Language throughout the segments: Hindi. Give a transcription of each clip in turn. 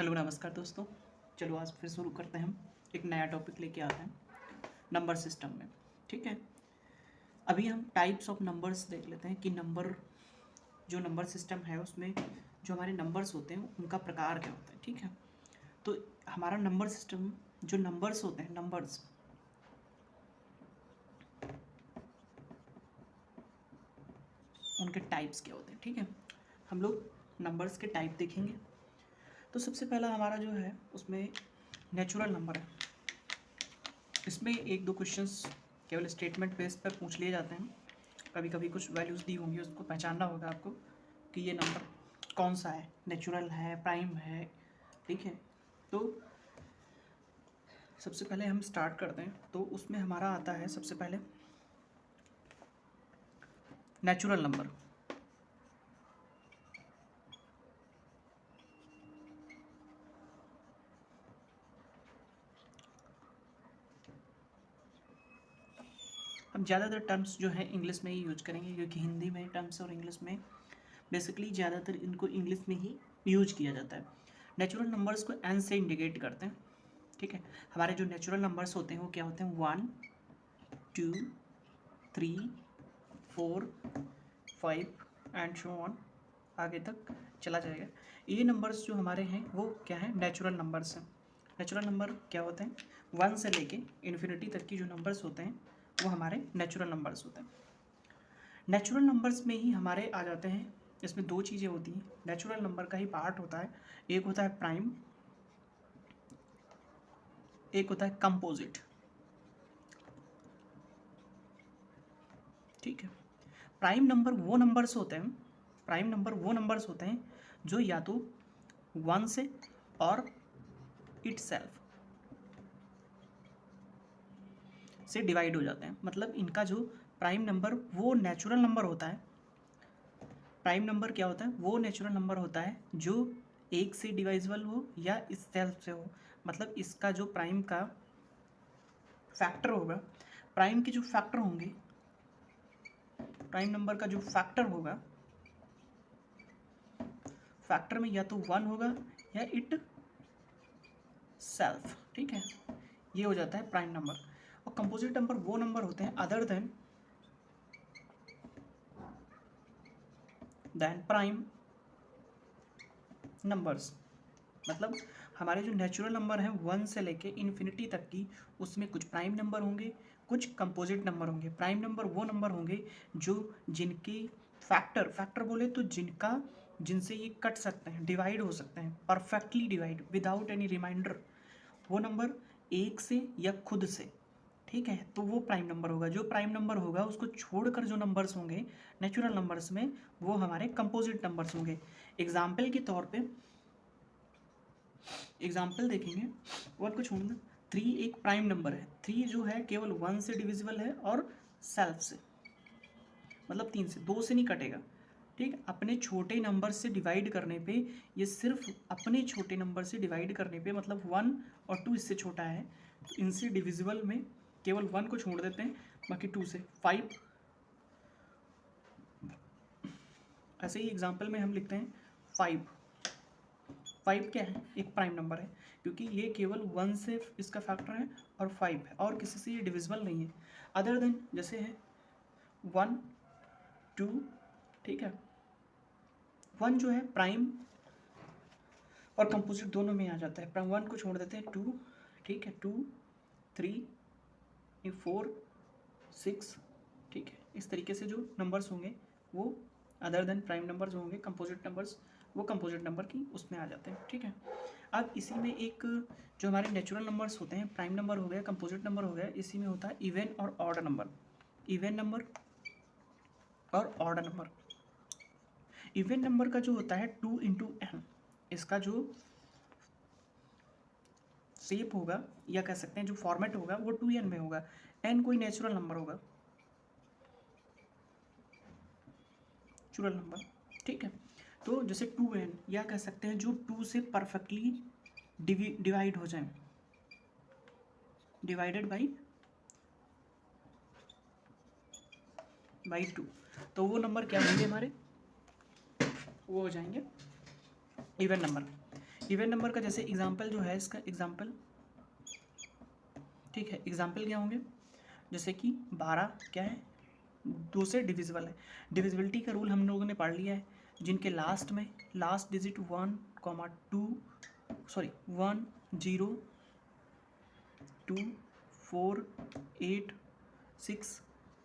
हेलो नमस्कार दोस्तों। चलो आज फिर शुरू करते हैं। हम एक नया टॉपिक लेके आते हैं नंबर सिस्टम में। ठीक है, अभी हम टाइप्स ऑफ नंबर्स देख लेते हैं कि जो नंबर सिस्टम है उसमें जो हमारे नंबर्स होते हैं उनका प्रकार क्या होता है। ठीक है, तो हमारा नंबर सिस्टम जो नंबर्स होते हैं, नंबर्स उनके टाइप्स क्या होते हैं। ठीक है, हम लोग नंबर्स के टाइप देखेंगे। तो सबसे पहला हमारा जो है उसमें नेचुरल नंबर है। इसमें एक दो क्वेश्चंस केवल स्टेटमेंट बेस पर पूछ लिए जाते हैं। कभी कभी कुछ वैल्यूज़ दी होंगी, उसको पहचानना होगा आपको कि ये नंबर कौन सा है, नेचुरल है, प्राइम है। ठीक है, तो सबसे पहले हम स्टार्ट करते हैं। तो उसमें हमारा आता है सबसे पहले नेचुरल नंबर। हम ज़्यादातर टर्म्स जो है इंग्लिश में ही यूज करेंगे, क्योंकि हिंदी में टर्म्स और इंग्लिश में बेसिकली ज़्यादातर इनको इंग्लिश में ही यूज किया जाता है। नेचुरल नंबर्स को एन से इंडिकेट करते हैं। ठीक है, हमारे जो नेचुरल नंबर्स होते हैं वो क्या होते हैं, 1 2 3 4 5 एंड सो ऑन, आगे तक चला जाएगा। ये नंबर्स जो हमारे हैं वो क्या है, नेचुरल नंबर्स हैं। नेचुरल नंबर क्या होते हैं, 1 से लेके इन्फिनिटी तक की जो नंबर्स होते हैं वो हमारे नेचुरल नंबर्स होते हैं। नेचुरल नंबर्स में ही हमारे आ जाते हैं, इसमें दो चीज़ें होती हैं। नेचुरल नंबर का ही पार्ट होता है, एक होता है प्राइम, एक होता है कंपोजिट। ठीक है, प्राइम नंबर वो नंबर्स होते हैं, प्राइम नंबर वो नंबर्स होते हैं जो या तो 1 से और इटसेल्फ से डिवाइड हो जाते हैं। मतलब इनका जो प्राइम नंबर वो नेचुरल नंबर होता है। प्राइम नंबर क्या होता है, वो नेचुरल नंबर होता है जो एक से डिवाइजिबल हो या इस सेल्फ से हो। मतलब इसका जो प्राइम का फैक्टर होगा, प्राइम के जो फैक्टर होंगे, प्राइम नंबर का जो फैक्टर होगा, फैक्टर में या तो 1 होगा या इट सेल्फ। ठीक है, ये हो जाता है प्राइम नंबर। और कंपोजिट नंबर वो नंबर होते हैं अदर देन प्राइम नंबर्स। मतलब हमारे जो नेचुरल नंबर हैं 1 से लेके इन्फिनिटी तक की, उसमें कुछ प्राइम नंबर होंगे, कुछ कंपोजिट नंबर होंगे। प्राइम नंबर वो नंबर होंगे जो जिनकी फैक्टर बोले तो जिनसे ये कट सकते हैं, डिवाइड हो सकते हैं, perfectly divide without any reminder. वो नंबर एक से या खुद से। ठीक है, तो वो प्राइम नंबर होगा। जो प्राइम नंबर होगा उसको छोड़कर जो नंबर्स होंगे नेचुरल नंबर्स में, वो हमारे कंपोजिट नंबर्स होंगे। एग्जाम्पल के तौर पे एग्जाम्पल देखेंगे, 1 को छोड़ना, 3 एक प्राइम नंबर है। 3 जो है केवल 1 से डिविजिबल है और सेल्फ से, मतलब 3 से, 2 से नहीं कटेगा। ठीक, अपने छोटे नंबर से डिवाइड करने पे, ये सिर्फ अपने छोटे नंबर से डिवाइड करने पे, मतलब 1 और 2 इससे छोटा है तो इनसे डिविजिबल में केवल 1 को छोड़ देते हैं, बाकी 2 से 5। ऐसे ही एग्जाम्पल में हम लिखते हैं 5। 5 क्या है, एक प्राइम नंबर है, क्योंकि ये केवल 1 से इसका फैक्टर है और 5 है, और किसी से ये डिविजिबल नहीं है अदर देन, जैसे है 1 2। ठीक है, 1 जो है प्राइम और कंपोजिट दोनों में आ जाता है। प्राइम 1 को छोड़ देते हैं 2। ठीक है, 2 3 4 6। ठीक है, इस तरीके से जो नंबर्स होंगे वो अदर देन प्राइम नंबर्स होंगे, कंपोजिट नंबर्स, वो कंपोजिट नंबर की उसमें आ जाते हैं। ठीक है, अब इसी में एक जो हमारे नेचुरल नंबर्स होते हैं, प्राइम नंबर हो गया, कंपोजिट नंबर हो गया, इसी में होता है इवन और ऑड नंबर। इवन नंबर और ऑड नंबर। इवन नंबर का जो होता है 2 इंटू एन, इसका जो शेप होगा या कह सकते हैं जो फॉर्मेट होगा वो 2n में होगा। n कोई नेचुरल नंबर होगा, नेचुरल नंबर। ठीक है, तो जैसे 2n, या कह सकते हैं जो 2 से परफेक्टली डिवाइड हो जाए, डिवाइडेड बाई 2, तो वो नंबर क्या होंगे हमारे, वो हो जाएंगे इवन नंबर। इवन नंबर का जैसे एग्जाम्पल जो है, इसका एग्जाम्पल, ठीक है, एग्जाम्पल क्या होंगे, जैसे कि 12 क्या है, 2 से डिविजिबल है। डिविजिबिलिटी का रूल हम लोगों ने पढ़ लिया है, जिनके लास्ट में लास्ट डिजिट 1, 0, 2, 4, 8, 6,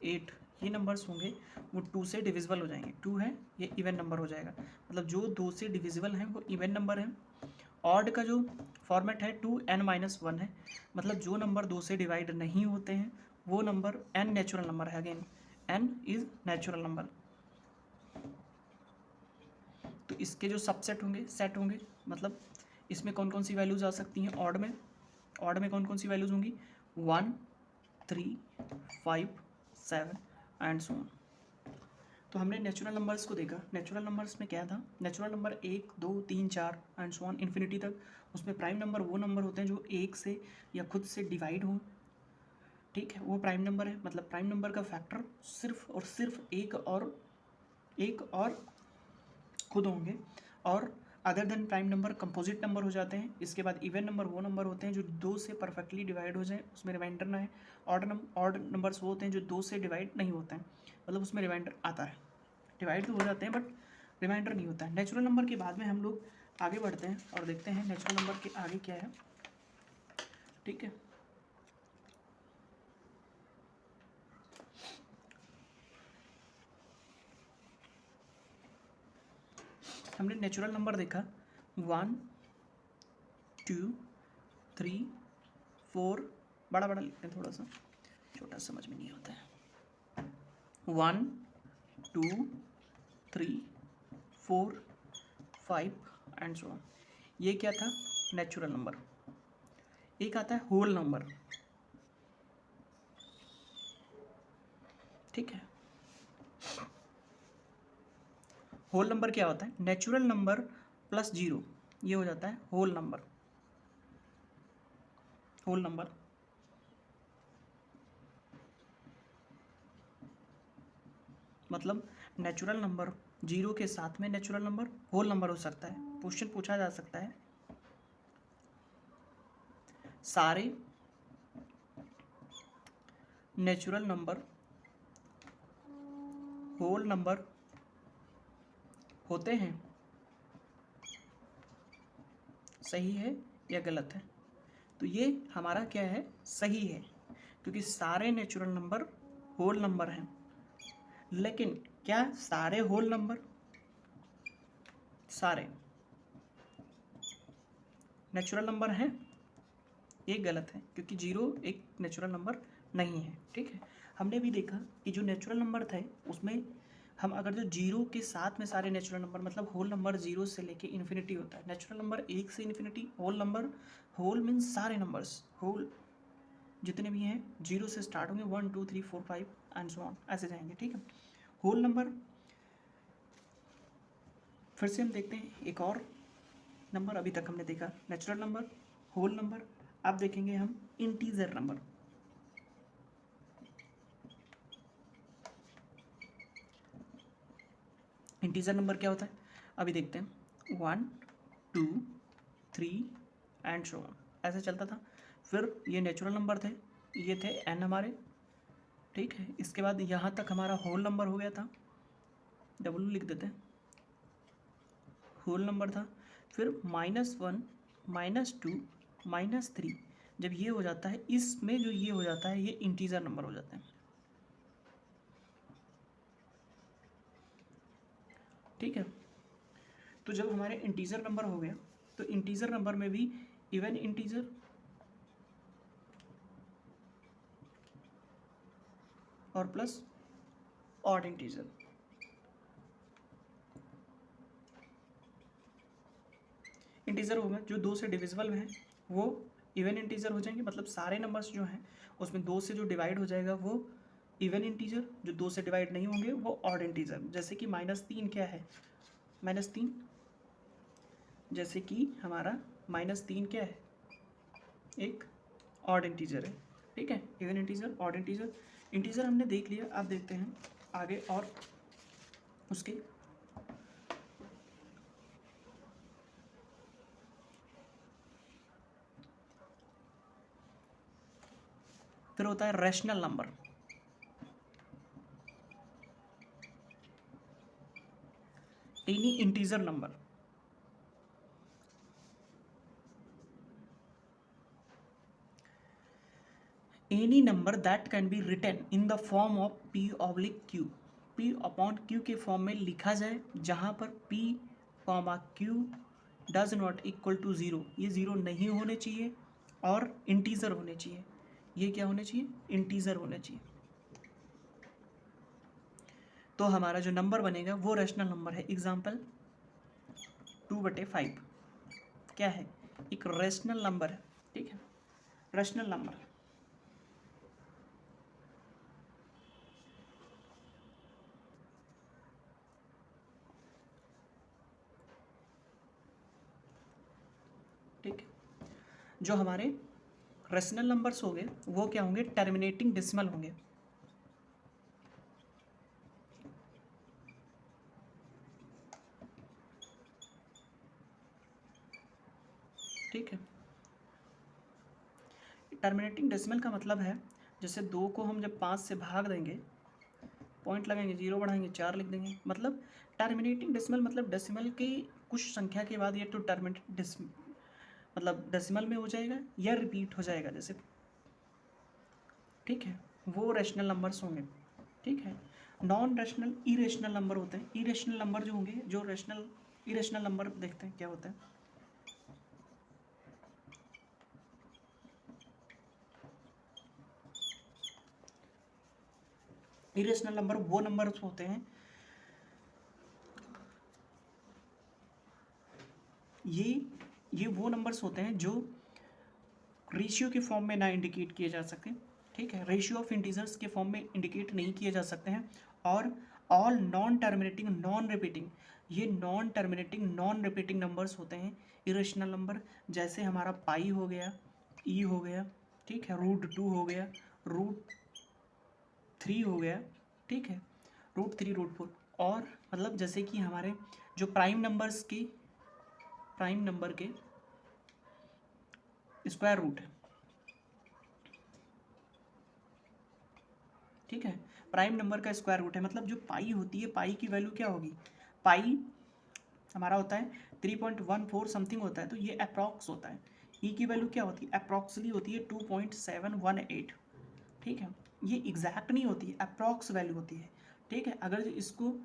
8 ये नंबर्स होंगे, वो 2 से डिविजिबल हो जाएंगे। 2 है, ये इवन नंबर हो जाएगा, मतलब जो 2 से डिविजिबल हैं वो इवन नंबर है। ऑड का जो फॉर्मेट है 2n-1 है, मतलब जो नंबर 2 से डिवाइड नहीं होते हैं वो नंबर n नेचुरल नंबर है। Again n is natural number. तो इसके जो सबसेट होंगे, सेट होंगे, मतलब इसमें कौन कौन सी वैल्यूज आ सकती हैं ऑड में, ऑड में कौन कौन सी वैल्यूज होंगी, 1, 3, 5, 7 एंड सो ऑन। तो हमने नेचुरल नंबर्स को देखा। नेचुरल नंबर्स में क्या था, natural number 1, 2, 3, 4 and so on infinity तक। उसमें प्राइम नंबर वो नंबर होते हैं जो 1 से या खुद से डिवाइड हो, ठीक है, वो प्राइम नंबर है। मतलब प्राइम नंबर का फैक्टर सिर्फ और सिर्फ एक और खुद होंगे, और other than prime number composite number हो जाते हैं। इसके बाद इवन नंबर वो नंबर होते हैं जो 2 से परफेक्टली डिवाइड हो जाए, उसमें रिमाइंडर ना है। ऑड नंबर्स वो होते हैं जो 2 से डिवाइड नहीं होते हैं, मतलब उसमें रिमाइंडर आता है, डिवाइड तो हो जाते हैं बट रिमाइंडर नहीं होता है। नेचुरल नंबर के बाद में हम लोग आगे बढ़ते हैं और देखते हैं नेचुरल नंबर के आगे क्या है, ठीक है। हमने नेचुरल नंबर देखा 1, 2, 3, 4, बड़ा बड़ा लिखते हैं, थोड़ा सा छोटा समझ में नहीं होता है। 1, 2, 3, 4, 5 एंड सो ऑन। ये क्या था, नेचुरल नंबर। एक आता है होल नंबर, ठीक है। होल नंबर क्या होता है, नेचुरल नंबर प्लस 0, ये हो जाता है होल नंबर। होल नंबर मतलब नेचुरल नंबर 0 के साथ में नेचुरल नंबर होल नंबर हो सकता है। क्वेश्चन पूछा जा सकता है, सारे नेचुरल नंबर होल नंबर होते हैं, सही है या गलत है। तो ये हमारा क्या है, सही है, क्योंकि सारे नेचुरल नंबर होल नंबर हैं। लेकिन क्या सारे होल नंबर, सारे नेचुरल नंबर हैं, ये गलत है, क्योंकि 0 एक नेचुरल नंबर नहीं है, ठीक है। हमने भी देखा कि जो नेचुरल नंबर थे उसमें हम अगर जो 0 के साथ में सारे नेचुरल नंबर, मतलब होल नंबर 0 से लेके इन्फिनिटी होता है, नेचुरल नंबर 1 से infinity, whole number, whole means सारे नंबर्स, होल जितने भी हैं 0 से स्टार्ट होंगे, 1, 2, 3, 4, 5 एंड सो ऑन, ऐसे जाएंगे, ठीक है। होल नंबर, फिर से हम देखते हैं एक और नंबर। अभी तक हमने देखा नेचुरल नंबर, होल नंबर, अब देखेंगे हम इंटीजर नंबर। इंटीजर नंबर क्या होता है, अभी देखते हैं। 1, 2, 3 एंड सो ऑन, ऐसे चलता था। फिर ये नेचुरल नंबर थे, ये थे n हमारे, ठीक है। इसके बाद यहाँ तक हमारा होल नंबर हो गया था, W लिख देते हैं, होल नंबर था। फिर -1, -2, -3, जब ये हो जाता है, इसमें जो ये हो जाता है, ये इंटीजर नंबर हो जाते हैं, ठीक है। तो जब हमारे इंटीजर नंबर हो गया, तो इंटीजर नंबर में भी इवन इंटीजर और प्लस ऑड इंटीजर। इंटीजर होगा जो 2 से डिविजिबल हैं वो इवन इंटीजर हो जाएंगे, मतलब सारे नंबर्स जो हैं उसमें 2 से जो डिवाइड हो जाएगा वो इवन इंटीजर, जो 2 से डिवाइड नहीं होंगे वो ऑड इंटीजर। जैसे कि -3 क्या है, -3, जैसे कि हमारा -3 क्या है, एक ऑड इंटीजर है, ठीक है। Even integer, odd integer, integer हमने देख लिया। अब देखते हैं आगे और उसके फिर होता है rational number, any integer number, any number that can be written in the form of p oblique q, p upon q के फॉर्म में लिखा जाए जहाँ पर p comma q does not equal to zero, ये ज़ीरो नहीं होने चाहिए और इंटीजर होने चाहिए। ये क्या होने चाहिए? इंटीजर होने चाहिए। तो हमारा जो नंबर बनेगा वो रैशनल नंबर है। एग्जाम्पल 2/5 क्या है? एक रैशनल नंबर है, ठीक है, रैशनल नंबर। ठीक है, जो हमारे रैशनल नंबर्स होंगे वो क्या होंगे? टर्मिनेटिंग डेसिमल होंगे। ठीक है, टर्मिनेटिंग डेसिमल का मतलब है जैसे 2 को हम जब 5 से भाग देंगे, पॉइंट लगाएंगे, 0 बढ़ाएंगे, 4 लिख देंगे, मतलब टर्मिनेटिंग डेसिमल मतलब डेसिमल की कुछ संख्या के बाद ये तो टर्मिनेटिंग डेसिमल मतलब डेसिमल में हो जाएगा या रिपीट हो जाएगा जैसे। ठीक है, वो रैशनल नंबर्स होंगे। ठीक है, नॉन रैशनल इरेशनल नंबर होते हैं। इरेशनल नंबर जो होंगे, जो रैशनल इरेशनल नंबर देखते हैं क्या होता है। इरेशनल नंबर वो नंबर्स होते हैं, ये वो नंबर्स होते हैं जो रेशियो के फॉर्म में ना इंडिकेट किए जा सकें। ठीक है, रेशियो ऑफ इंटीजर्स के फॉर्म में इंडिकेट नहीं किए जा सकते हैं। और all non terminating non repeating, ये non terminating non repeating numbers होते हैं इरेशनल नंबर। जैसे हमारा पाई हो गया, ई हो गया, ठीक है, √2 हो गया, √3 हो गया, ठीक है, √3 √4। और मतलब जैसे कि हमारे जो प्राइम नंबर के स्क्वायर रूट है। ठीक है, प्राइम नंबर का स्क्वायर रूट है, मतलब जो पाई होती है, पाई की वैल्यू क्या होगी? पाई हमारा होता है 3.14 समथिंग होता है, तो ये अप्रॉक्स होता है। ई की वैल्यू क्या होती है? अप्रॉक्सली होती है 2.718। ठीक है, ये एग्जैक्ट नहीं होती है, अप्रॉक्स वैल्यू होती है। ठीक है, अगर इसको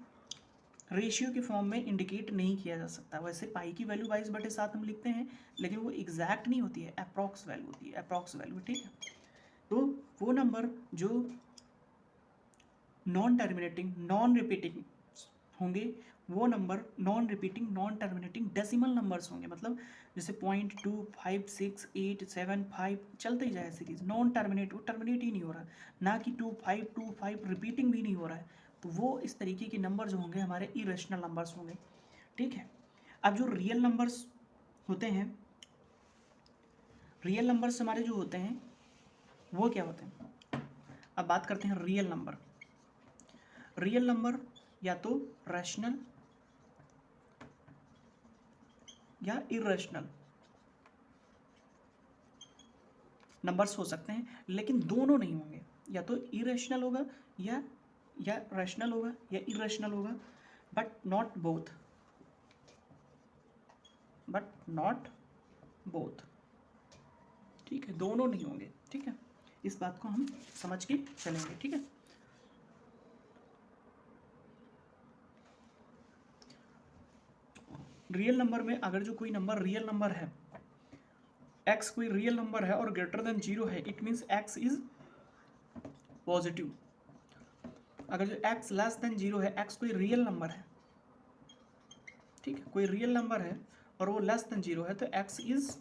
रेशियो के फॉर्म में इंडिकेट नहीं किया जा सकता। वैसे पाई की वैल्यू 22/7 हम लिखते हैं, लेकिन वो एग्जैक्ट नहीं होती है, अप्रॉक्स वैल्यू होती है, अप्रॉक्स वैल्यू। ठीक है, तो वो नंबर जो नॉन टर्मिनेटिंग नॉन रिपीटिंग होंगे, वो number non repeating non terminating decimal numbers होंगे। मतलब जैसे 0.2 5 6 8 7 5 चलते ही जाए सीरीज, नॉन टर्मिनेट, वो टर्मिनेट ही नहीं हो रहा, ना कि 2 5 2 5 रिपीटिंग भी नहीं हो रहा है, तो वो इस तरीके के नंबर जो होंगे हमारे इरेशनल नंबर्स होंगे। ठीक है, अब जो रियल नंबर्स होते हैं, रियल नंबर्स हमारे जो होते हैं वो क्या होते हैं? अब बात करते हैं रियल नंबर। रियल नंबर या तो रैशनल या इरेशनल नंबर्स हो सकते हैं, लेकिन दोनों नहीं होंगे। या तो इरेशनल होगा या रैशनल होगा या इरेशनल होगा, बट नॉट बोथ, ठीक है, दोनों नहीं होंगे। ठीक है, इस बात को हम समझ के चलेंगे। ठीक है, रियल नंबर में अगर जो कोई नंबर रियल नंबर है, एक्स कोई रियल नंबर है और ग्रेटर देन 0 है, it means x is positive. अगर जो एक्स लेस देन 0 है, एक्स कोई रियल नंबर है, ठीक है, कोई रियल नंबर है और वो लेस देन 0 है, तो एक्स इज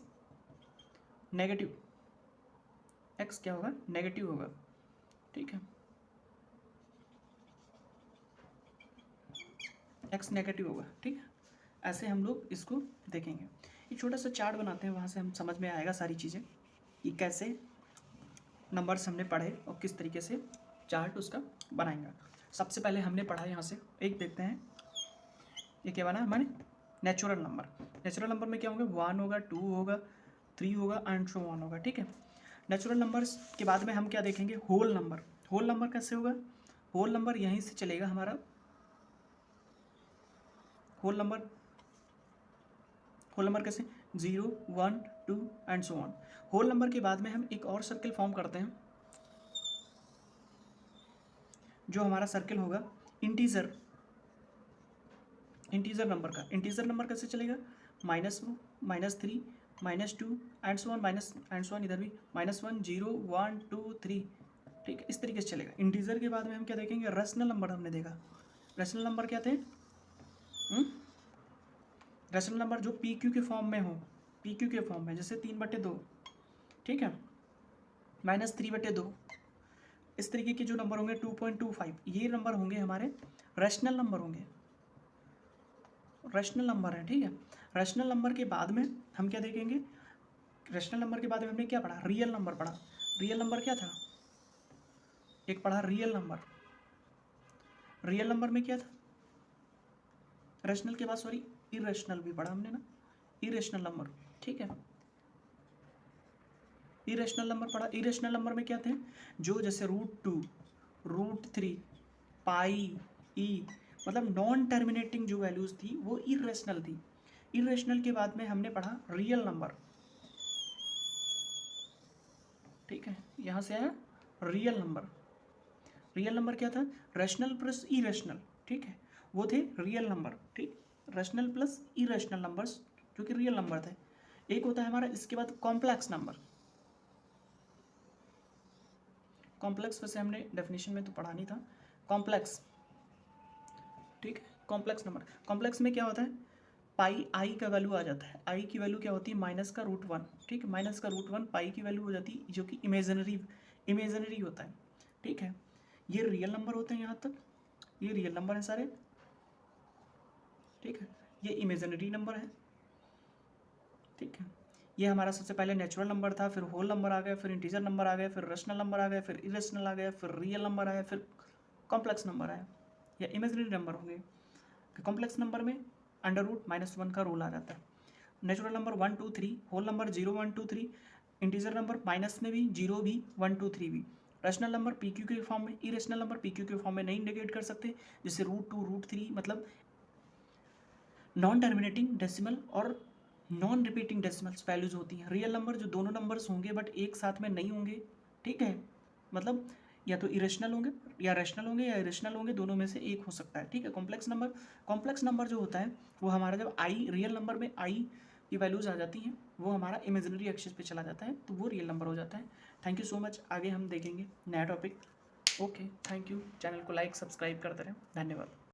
नेगेटिव। एक्स क्या होगा? नेगेटिव होगा। ठीक है, एक्स नेगेटिव होगा। ठीक है, ऐसे हम लोग इसको देखेंगे। ये छोटा सा चार्ट बनाते हैं, वहाँ से हम समझ में आएगा सारी चीज़ें कि कैसे नंबर्स हमने पढ़े और किस तरीके से चार्ट उसका बनाएंगे। सबसे पहले हमने पढ़ा यहाँ से, एक देखते हैं ये क्या बना हमारे नेचुरल नंबर। नेचुरल नंबर में क्या होंगे? 1 होगा, 2 होगा, 3 होगा एंड सो ऑन होगा। ठीक है, नेचुरल नंबर्स के बाद में हम क्या देखेंगे, होल नंबर। होल नंबर कैसे होगा, होल नंबर यहीं से चलेगा हमारा, होल नंबर कैसे, 0 1 2 and so on. Whole number के बाद में हम एक और सर्किल फॉर्म करते हैं, जो हमारा सर्किल होगा इंटीजर नंबर का। इंटीजर नंबर कैसे चलेगा, -2 -3 -2 and so on, minus and so on, इधर भी -1 0 1 2 3, ठीक है, इस तरीके से चलेगा। इंटीजर के बाद में हम क्या देखेंगे, रेशनल नंबर हमने देखा। रेशनल नंबर क्या थे, रेशनल नंबर जो पी क्यू के फॉर्म में हो, पी क्यू के फॉर्म में, जैसे 3/2, ठीक है, -3/2, इस तरीके के जो नंबर होंगे 2.25, ये नंबर होंगे हमारे रेशनल नंबर होंगे, रेशनल नंबर है, ठीक है। रेशनल नंबर के बाद में हम क्या देखेंगे, रेशनल नंबर के बाद में हमने क्या पढ़ा, रियल नंबर पढ़ा। रियल नंबर क्या था, एक पढ़ा रियल नंबर। रियल नंबर में क्या था, रेशनल के बाद सॉरी इरेशनल भी पढ़ा हमने ना, इरेशनल नंबर, ठीक है, इरेशनल नंबर पढ़ा। इरेशनल नंबर में क्या थे, जो जैसे √2 √3 पाई ई, मतलब नॉन टर्मिनेटिंग जो वैल्यूज थी वो इरेशनल थी। इरेशनल के बाद में हमने पढ़ा रियल नंबर, ठीक है, यहाँ से आया रियल नंबर। रियल नंबर क्या था, रेशनल प्लस इरेशनल, ठीक है, वो थे रियल नंबर, ठीक, रेशनल प्लस इरेशनल नंबर्स जो कि रियल नंबर थे। एक होता है हमारा इसके बाद कॉम्प्लेक्स नंबर। कॉम्प्लेक्स वैसे हमने डेफिनेशन में तो पढ़ा नहीं था, कॉम्प्लेक्स, ठीक है, कॉम्प्लेक्स नंबर। कॉम्प्लेक्स में क्या होता है, पाई आई का वैल्यू आ जाता है, आई की वैल्यू क्या होती है, -√1, ठीक है, -√1 पाई की वैल्यू हो जाती है, जो कि इमेजनरी होता है, ठीक है। ये रियल नंबर होते हैं, यहाँ तक ये रियल नंबर है सारे, ठीक है, ये इमेजनरी नंबर है, ठीक है। ये हमारा सबसे पहले नेचुरल नंबर था, फिर होल नंबर आ गया, फिर इंटीजर नंबर आ गया, फिर रेशनल नंबर आ गया, फिर इरेशनल आ गया, फिर रियल नंबर आया, फिर कॉम्प्लेक्स नंबर आया या इमेजनरी नंबर होंगे। कॉम्प्लेक्स नंबर में √-1 का रूल आ जाता है। Natural number 1 2 3, whole number 0 1 2 3, integer number minus में भी 0 भी 1 2 3 भी, रेशनल नंबर पी क्यू के फॉर्म में, इरेशनल नंबर पी क्यू के फॉर्म में नहीं इंडिकेट कर सकते, जैसे √2 √3, मतलब नॉन टर्मिनेटिंग डेसिमल और नॉन रिपीटिंग डेसिमल्स वैल्यूज होती हैं। रियल नंबर जो दोनों नंबर्स होंगे बट एक साथ में नहीं होंगे, ठीक है, मतलब या तो इरेशनल होंगे या रेशनल होंगे या इरेशनल होंगे, दोनों में से एक हो सकता है, ठीक है। कॉम्प्लेक्स नंबर जो होता है वो हमारा जब आई, रियल नंबर में आई की वैल्यूज आ जाती हैं, वो हमारा इमेजिनरी एक्सिस पे चला जाता है, तो वो रियल नंबर हो जाता है। थैंक यू सो मच, आगे हम देखेंगे नया topic. Okay, thank you, channel को लाइक सब्सक्राइब करते रहें, धन्यवाद।